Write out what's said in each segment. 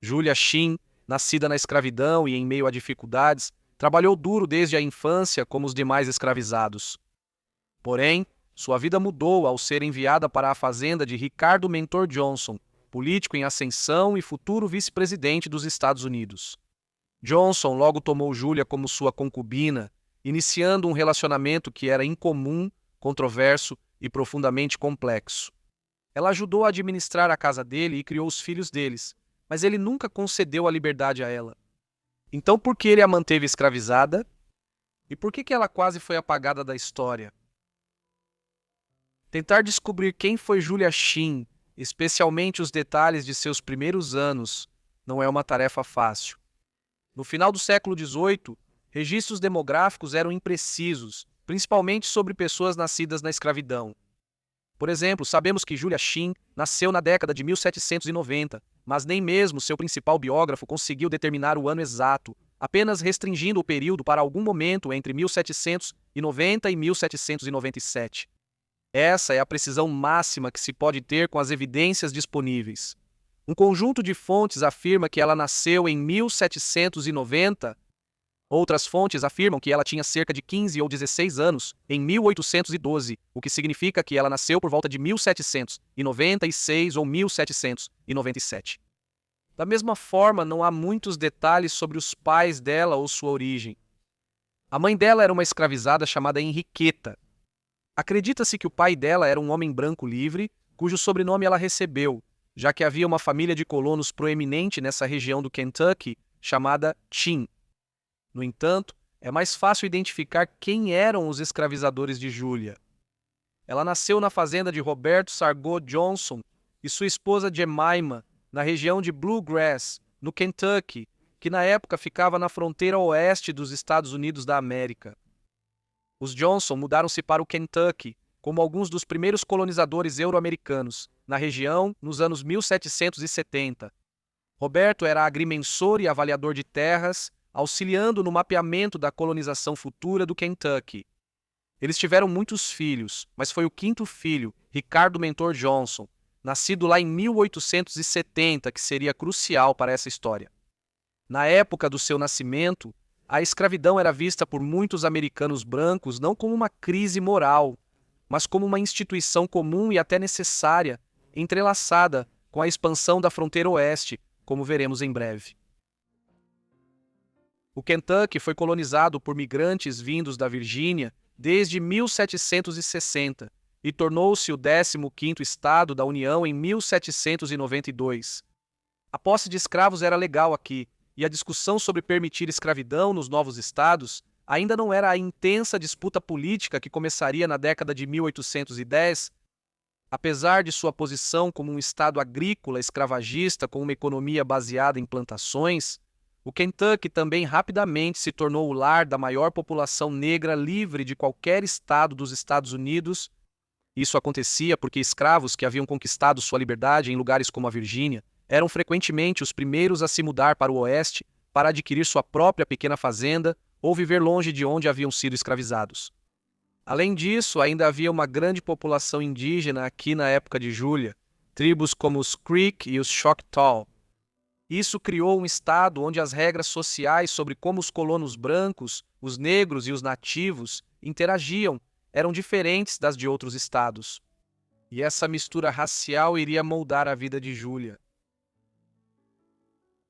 Júlia Shinn, nascida na escravidão e em meio a dificuldades, trabalhou duro desde a infância como os demais escravizados. Porém, sua vida mudou ao ser enviada para a fazenda de Ricardo Mentor Johnson, político em ascensão e futuro vice-presidente dos Estados Unidos. Johnson logo tomou Júlia como sua concubina, iniciando um relacionamento que era incomum, controverso e profundamente complexo. Ela ajudou a administrar a casa dele e criou os filhos deles, mas ele nunca concedeu a liberdade a ela. Então por que ele a manteve escravizada? E por que ela quase foi apagada da história? Tentar descobrir quem foi Júlia Shinn, especialmente os detalhes de seus primeiros anos, não é uma tarefa fácil. No final do século XVIII, registros demográficos eram imprecisos, principalmente sobre pessoas nascidas na escravidão. Por exemplo, sabemos que Júlia Shinn nasceu na década de 1790, mas nem mesmo seu principal biógrafo conseguiu determinar o ano exato, apenas restringindo o período para algum momento entre 1790 e 1797. Essa é a precisão máxima que se pode ter com as evidências disponíveis. Um conjunto de fontes afirma que ela nasceu em 1790, outras fontes afirmam que ela tinha cerca de 15 ou 16 anos em 1812, o que significa que ela nasceu por volta de 1796 ou 1797. Da mesma forma, não há muitos detalhes sobre os pais dela ou sua origem. A mãe dela era uma escravizada chamada Henriqueta. Acredita-se que o pai dela era um homem branco livre, cujo sobrenome ela recebeu, já que havia uma família de colonos proeminente nessa região do Kentucky, chamada Shinn. No entanto, é mais fácil identificar quem eram os escravizadores de Júlia. Ela nasceu na fazenda de Roberto Sargent Johnson e sua esposa Jemima, na região de Bluegrass, no Kentucky, que na época ficava na fronteira oeste dos Estados Unidos da América. Os Johnson mudaram-se para o Kentucky, como alguns dos primeiros colonizadores euro-americanos, na região nos anos 1770. Roberto era agrimensor e avaliador de terras, auxiliando no mapeamento da colonização futura do Kentucky. Eles tiveram muitos filhos, mas foi o quinto filho, Ricardo Mentor Johnson, nascido lá em 1870, que seria crucial para essa história. Na época do seu nascimento, a escravidão era vista por muitos americanos brancos não como uma crise moral, mas como uma instituição comum e até necessária, entrelaçada com a expansão da fronteira oeste, como veremos em breve. O Kentucky foi colonizado por migrantes vindos da Virgínia desde 1760 e tornou-se o 15º estado da União em 1792. A posse de escravos era legal aqui, e a discussão sobre permitir escravidão nos novos estados ainda não era a intensa disputa política que começaria na década de 1810. Apesar de sua posição como um estado agrícola escravagista com uma economia baseada em plantações, o Kentucky também rapidamente se tornou o lar da maior população negra livre de qualquer estado dos Estados Unidos. Isso acontecia porque escravos que haviam conquistado sua liberdade em lugares como a Virgínia eram frequentemente os primeiros a se mudar para o oeste para adquirir sua própria pequena fazenda ou viver longe de onde haviam sido escravizados. Além disso, ainda havia uma grande população indígena aqui na época de Júlia, tribos como os Creek e os Choctaw. Isso criou um estado onde as regras sociais sobre como os colonos brancos, os negros e os nativos interagiam eram diferentes das de outros estados. E essa mistura racial iria moldar a vida de Júlia.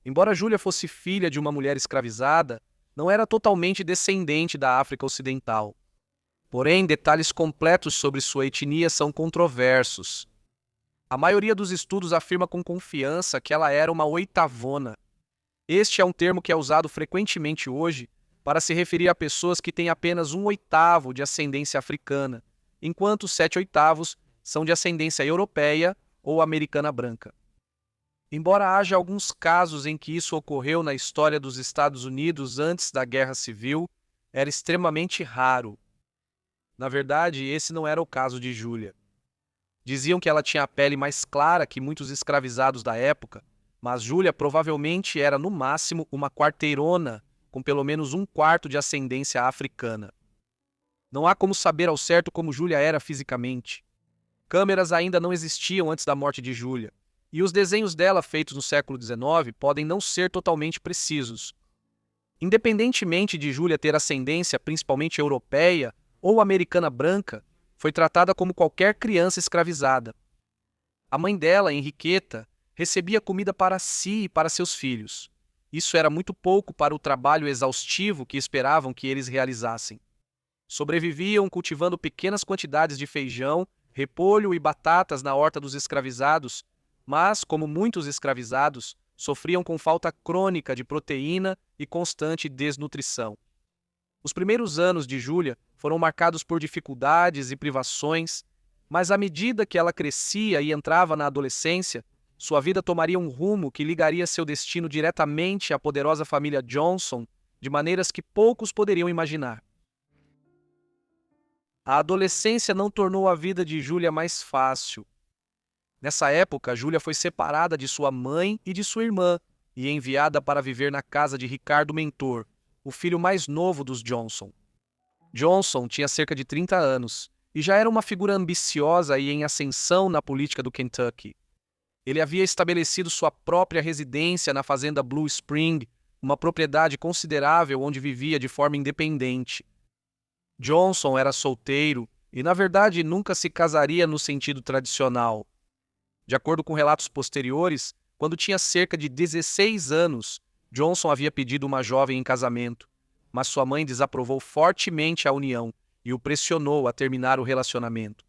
Embora Júlia fosse filha de uma mulher escravizada, não era totalmente descendente da África Ocidental. Porém, detalhes completos sobre sua etnia são controversos. A maioria dos estudos afirma com confiança que ela era uma oitavona. Este é um termo que é usado frequentemente hoje para se referir a pessoas que têm apenas 1/8 de ascendência africana, enquanto 7/8 são de ascendência europeia ou americana branca. Embora haja alguns casos em que isso ocorreu na história dos Estados Unidos antes da Guerra Civil, era extremamente raro. Na verdade, esse não era o caso de Júlia. Diziam que ela tinha a pele mais clara que muitos escravizados da época, mas Júlia provavelmente era no máximo uma quarteirona com pelo menos 1/4 de ascendência africana. Não há como saber ao certo como Júlia era fisicamente. Câmeras ainda não existiam antes da morte de Júlia, e os desenhos dela feitos no século XIX podem não ser totalmente precisos. Independentemente de Júlia ter ascendência principalmente europeia ou americana branca, foi tratada como qualquer criança escravizada. A mãe dela, Henriqueta, recebia comida para si e para seus filhos. Isso era muito pouco para o trabalho exaustivo que esperavam que eles realizassem. Sobreviviam cultivando pequenas quantidades de feijão, repolho e batatas na horta dos escravizados, mas, como muitos escravizados, sofriam com falta crônica de proteína e constante desnutrição. Os primeiros anos de Júlia foram marcados por dificuldades e privações, mas à medida que ela crescia e entrava na adolescência, sua vida tomaria um rumo que ligaria seu destino diretamente à poderosa família Johnson, de maneiras que poucos poderiam imaginar. A adolescência não tornou a vida de Júlia mais fácil. Nessa época, Júlia foi separada de sua mãe e de sua irmã e enviada para viver na casa de Ricardo Mentor, o filho mais novo dos Johnson. Johnson tinha cerca de 30 anos e já era uma figura ambiciosa e em ascensão na política do Kentucky. Ele havia estabelecido sua própria residência na fazenda Blue Spring, uma propriedade considerável onde vivia de forma independente. Johnson era solteiro e, na verdade, nunca se casaria no sentido tradicional. De acordo com relatos posteriores, quando tinha cerca de 16 anos, Johnson havia pedido uma jovem em casamento, mas sua mãe desaprovou fortemente a união e o pressionou a terminar o relacionamento.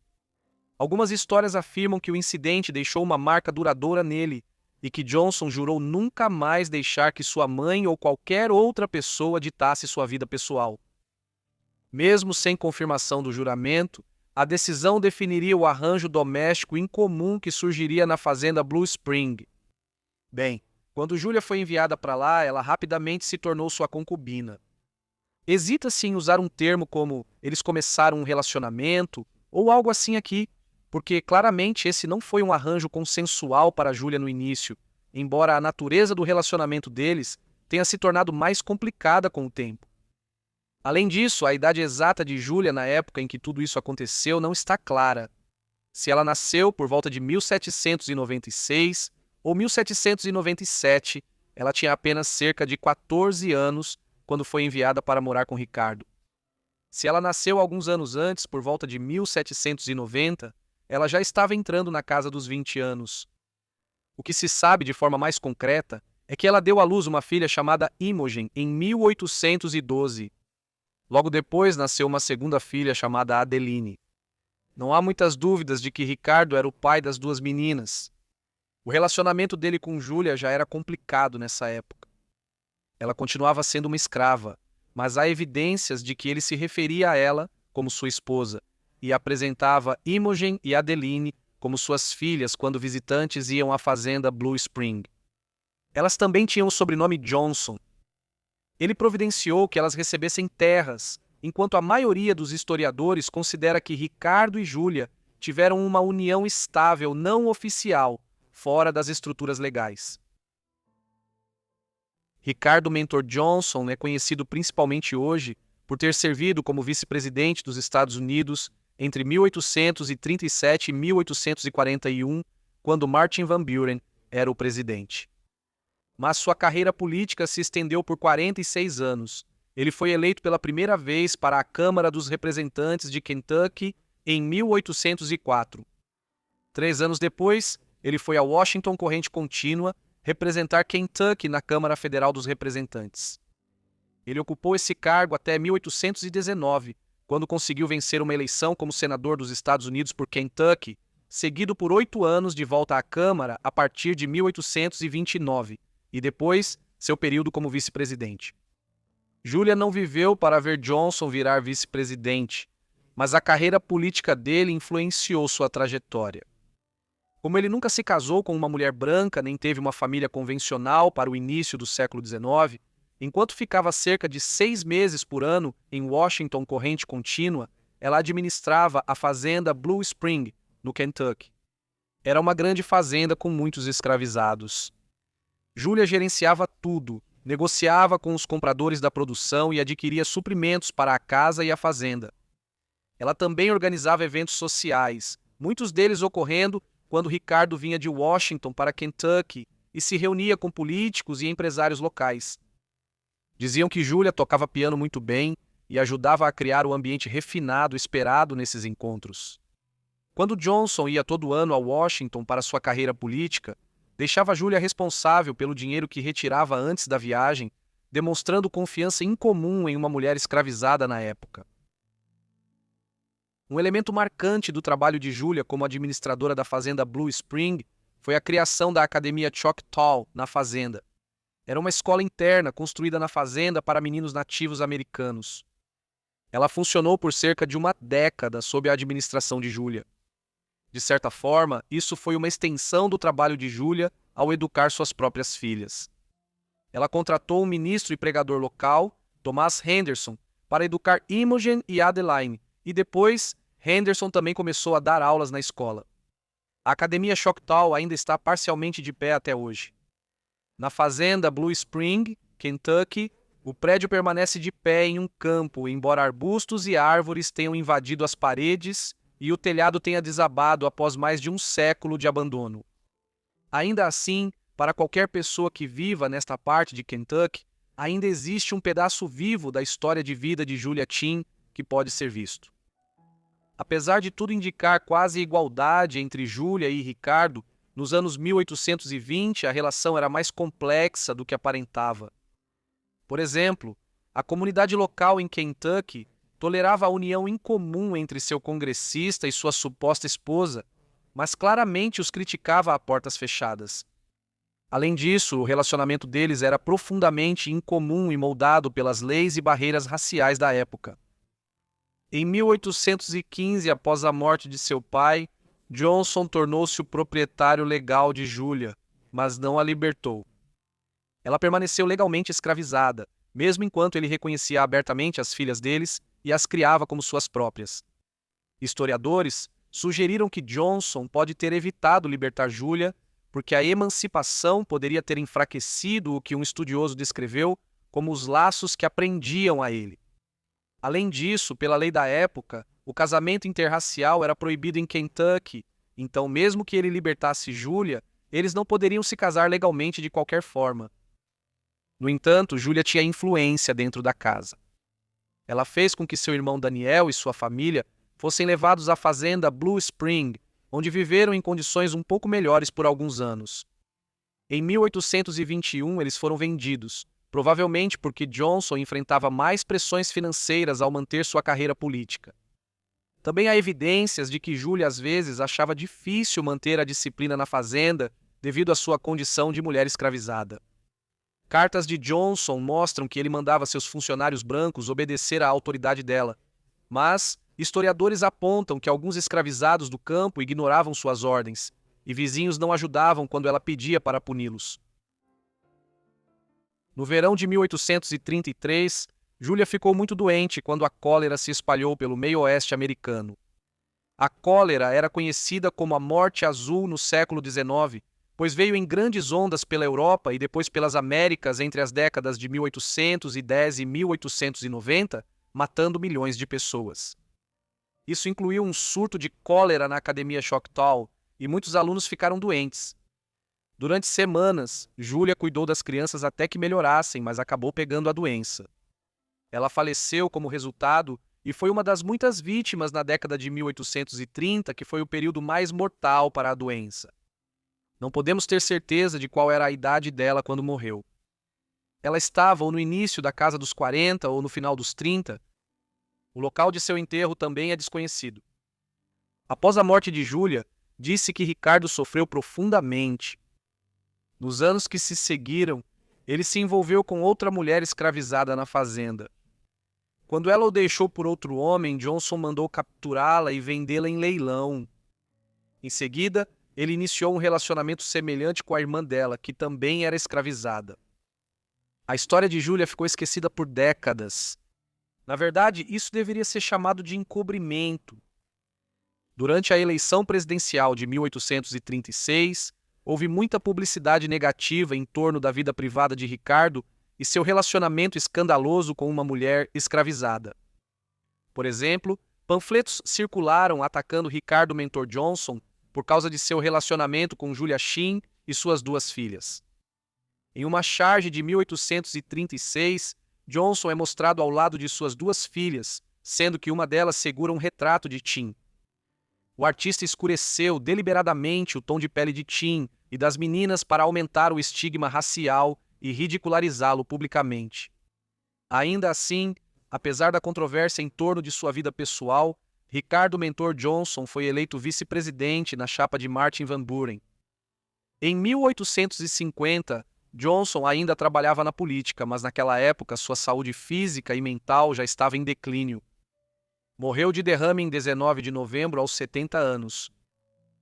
Algumas histórias afirmam que o incidente deixou uma marca duradoura nele e que Johnson jurou nunca mais deixar que sua mãe ou qualquer outra pessoa ditasse sua vida pessoal. Mesmo sem confirmação do juramento, a decisão definiria o arranjo doméstico incomum que surgiria na fazenda Blue Spring. Bem, quando Júlia foi enviada para lá, ela rapidamente se tornou sua concubina. Hesita-se em usar um termo como eles começaram um relacionamento ou algo assim aqui, porque claramente esse não foi um arranjo consensual para Júlia no início, embora a natureza do relacionamento deles tenha se tornado mais complicada com o tempo. Além disso, a idade exata de Júlia na época em que tudo isso aconteceu não está clara. Se ela nasceu por volta de 1796 ou 1797, ela tinha apenas cerca de 14 anos quando foi enviada para morar com Ricardo. Se ela nasceu alguns anos antes, por volta de 1790, ela já estava entrando na casa dos 20 anos. O que se sabe de forma mais concreta é que ela deu à luz uma filha chamada Imogen em 1812. Logo depois nasceu uma segunda filha chamada Adeline. Não há muitas dúvidas de que Ricardo era o pai das duas meninas. O relacionamento dele com Júlia já era complicado nessa época. Ela continuava sendo uma escrava, mas há evidências de que ele se referia a ela como sua esposa e apresentava Imogen e Adeline como suas filhas quando visitantes iam à fazenda Blue Spring. Elas também tinham o sobrenome Johnson. Ele providenciou que elas recebessem terras, enquanto a maioria dos historiadores considera que Ricardo e Júlia tiveram uma união estável não oficial, fora das estruturas legais. Ricardo Mentor Johnson é conhecido principalmente hoje por ter servido como vice-presidente dos Estados Unidos entre 1837 e 1841, quando Martin Van Buren era o presidente. Mas sua carreira política se estendeu por 46 anos. Ele foi eleito pela primeira vez para a Câmara dos Representantes de Kentucky em 1804. 3 anos depois, ele foi a Washington Corrente Contínua representar Kentucky na Câmara Federal dos Representantes. Ele ocupou esse cargo até 1819, quando conseguiu vencer uma eleição como senador dos Estados Unidos por Kentucky, seguido por 8 anos de volta à Câmara a partir de 1829. E depois, seu período como vice-presidente. Júlia não viveu para ver Johnson virar vice-presidente, mas a carreira política dele influenciou sua trajetória. Como ele nunca se casou com uma mulher branca nem teve uma família convencional para o início do século XIX, enquanto ficava cerca de 6 meses por ano em Washington Corrente Contínua, ela administrava a fazenda Blue Spring, no Kentucky. Era uma grande fazenda com muitos escravizados. Júlia gerenciava tudo, negociava com os compradores da produção e adquiria suprimentos para a casa e a fazenda. Ela também organizava eventos sociais, muitos deles ocorrendo quando Ricardo vinha de Washington para Kentucky e se reunia com políticos e empresários locais. Diziam que Júlia tocava piano muito bem e ajudava a criar o ambiente refinado esperado nesses encontros. Quando Johnson ia todo ano a Washington para sua carreira política, deixava Júlia responsável pelo dinheiro que retirava antes da viagem, demonstrando confiança incomum em uma mulher escravizada na época. Um elemento marcante do trabalho de Júlia como administradora da fazenda Blue Spring foi a criação da Academia Choctaw na fazenda. Era uma escola interna construída na fazenda para meninos nativos americanos. Ela funcionou por cerca de uma década sob a administração de Júlia. De certa forma, isso foi uma extensão do trabalho de Júlia ao educar suas próprias filhas. Ela contratou um ministro e pregador local, Thomas Henderson, para educar Imogen e Adeline, e depois Henderson também começou a dar aulas na escola. A Academia Choctaw ainda está parcialmente de pé até hoje. Na fazenda Blue Spring, Kentucky, o prédio permanece de pé em um campo, embora arbustos e árvores tenham invadido as paredes e o telhado tenha desabado após mais de um século de abandono. Ainda assim, para qualquer pessoa que viva nesta parte de Kentucky, ainda existe um pedaço vivo da história de vida de Julia Chin que pode ser visto. Apesar de tudo indicar quase igualdade entre Júlia e Ricardo, nos anos 1820 a relação era mais complexa do que aparentava. Por exemplo, a comunidade local em Kentucky tolerava a união incomum entre seu congressista e sua suposta esposa, mas claramente os criticava a portas fechadas. Além disso, o relacionamento deles era profundamente incomum e moldado pelas leis e barreiras raciais da época. Em 1815, após a morte de seu pai, Johnson tornou-se o proprietário legal de Júlia, mas não a libertou. Ela permaneceu legalmente escravizada, mesmo enquanto ele reconhecia abertamente as filhas deles e as criava como suas próprias. Historiadores sugeriram que Johnson pode ter evitado libertar Júlia, porque a emancipação poderia ter enfraquecido o que um estudioso descreveu como os laços que aprendiam a ele. Além disso, pela lei da época, o casamento interracial era proibido em Kentucky, então mesmo que ele libertasse Júlia, eles não poderiam se casar legalmente de qualquer forma. No entanto, Júlia tinha influência dentro da casa. Ela fez com que seu irmão Daniel e sua família fossem levados à fazenda Blue Spring, onde viveram em condições um pouco melhores por alguns anos. Em 1821, eles foram vendidos, provavelmente porque Johnson enfrentava mais pressões financeiras ao manter sua carreira política. Também há evidências de que Júlia às vezes achava difícil manter a disciplina na fazenda devido à sua condição de mulher escravizada. Cartas de Johnson mostram que ele mandava seus funcionários brancos obedecer à autoridade dela, mas historiadores apontam que alguns escravizados do campo ignoravam suas ordens, e vizinhos não ajudavam quando ela pedia para puni-los. No verão de 1833, Júlia ficou muito doente quando a cólera se espalhou pelo meio-oeste americano. A cólera era conhecida como a Morte Azul no século XIX, pois veio em grandes ondas pela Europa e depois pelas Américas entre as décadas de 1810 e 1890, matando milhões de pessoas. Isso incluiu um surto de cólera na Academia Choctaw e muitos alunos ficaram doentes. Durante semanas, Júlia cuidou das crianças até que melhorassem, mas acabou pegando a doença. Ela faleceu como resultado e foi uma das muitas vítimas na década de 1830, que foi o período mais mortal para a doença. Não podemos ter certeza de qual era a idade dela quando morreu. Ela estava ou no início da casa dos 40 ou no final dos 30. O local de seu enterro também é desconhecido. Após a morte de Júlia, disse que Ricardo sofreu profundamente. Nos anos que se seguiram, ele se envolveu com outra mulher escravizada na fazenda. Quando ela o deixou por outro homem, Johnson mandou capturá-la e vendê-la em leilão. Em seguida, ele iniciou um relacionamento semelhante com a irmã dela, que também era escravizada. A história de Júlia ficou esquecida por décadas. Na verdade, isso deveria ser chamado de encobrimento. Durante a eleição presidencial de 1836, houve muita publicidade negativa em torno da vida privada de Ricardo e seu relacionamento escandaloso com uma mulher escravizada. Por exemplo, panfletos circularam atacando Ricardo Mentor Johnson por causa de seu relacionamento com Julia Sheen e suas duas filhas. Em uma charge de 1836, Johnson é mostrado ao lado de suas duas filhas, sendo que uma delas segura um retrato de Tim. O artista escureceu deliberadamente o tom de pele de Tim e das meninas para aumentar o estigma racial e ridicularizá-lo publicamente. Ainda assim, apesar da controvérsia em torno de sua vida pessoal, Ricardo Mentor Johnson foi eleito vice-presidente na chapa de Martin Van Buren. Em 1850, Johnson ainda trabalhava na política, mas naquela época sua saúde física e mental já estava em declínio. Morreu de derrame em 19 de novembro aos 70 anos.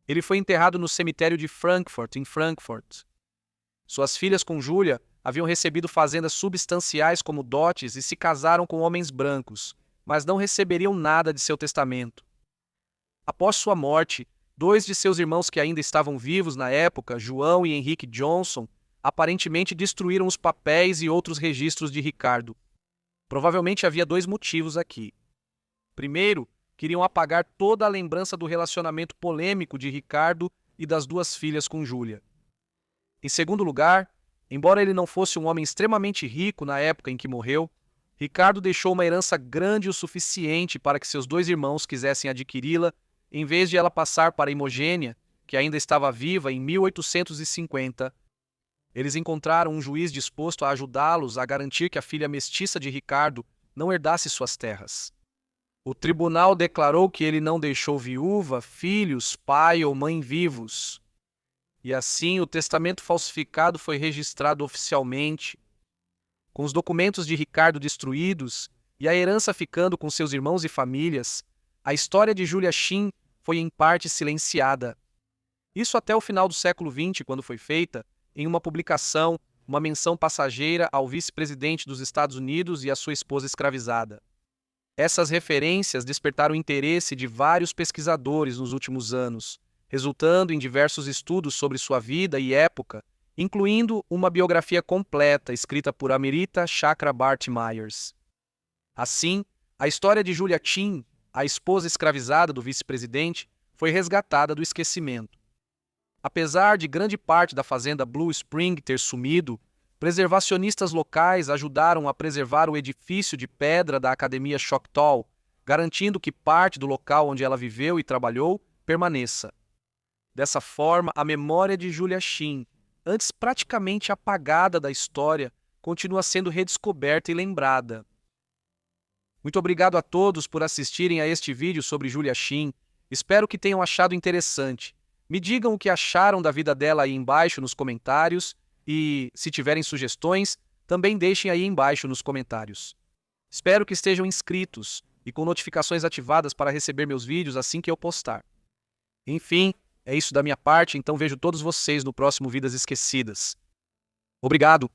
Ele foi enterrado no cemitério de Frankfurt, em Frankfurt. Suas filhas com Julia haviam recebido fazendas substanciais como dotes e se casaram com homens brancos, mas não receberiam nada de seu testamento. Após sua morte, dois de seus irmãos que ainda estavam vivos na época, João e Henrique Johnson, aparentemente destruíram os papéis e outros registros de Ricardo. Provavelmente havia dois motivos aqui. Primeiro, queriam apagar toda a lembrança do relacionamento polêmico de Ricardo e das duas filhas com Julia. Em segundo lugar, embora ele não fosse um homem extremamente rico na época em que morreu, Ricardo deixou uma herança grande o suficiente para que seus dois irmãos quisessem adquiri-la, em vez de ela passar para Imogênia, que ainda estava viva em 1850. Eles encontraram um juiz disposto a ajudá-los a garantir que a filha mestiça de Ricardo não herdasse suas terras. O tribunal declarou que ele não deixou viúva, filhos, pai ou mãe vivos. E assim o testamento falsificado foi registrado oficialmente. Com os documentos de Ricardo destruídos e a herança ficando com seus irmãos e famílias, a história de Julia Sheen foi em parte silenciada. Isso até o final do século XX, quando foi feita, em uma publicação, uma menção passageira ao vice-presidente dos Estados Unidos e a sua esposa escravizada. Essas referências despertaram o interesse de vários pesquisadores nos últimos anos, resultando em diversos estudos sobre sua vida e época, incluindo uma biografia completa escrita por Amrita Chakrabarty Myers. Assim, a história de Julia Sheen, a esposa escravizada do vice-presidente, foi resgatada do esquecimento. Apesar de grande parte da fazenda Blue Spring ter sumido, preservacionistas locais ajudaram a preservar o edifício de pedra da Academia Choctaw, garantindo que parte do local onde ela viveu e trabalhou permaneça. Dessa forma, a memória de Julia Sheen, antes praticamente apagada da história, continua sendo redescoberta e lembrada. Muito obrigado a todos por assistirem a este vídeo sobre Julia Sheen. Espero que tenham achado interessante. Me digam o que acharam da vida dela aí embaixo nos comentários e, se tiverem sugestões, também deixem aí embaixo nos comentários. Espero que estejam inscritos e com notificações ativadas para receber meus vídeos assim que eu postar. Enfim, é isso da minha parte, então vejo todos vocês no próximo Vidas Esquecidas. Obrigado!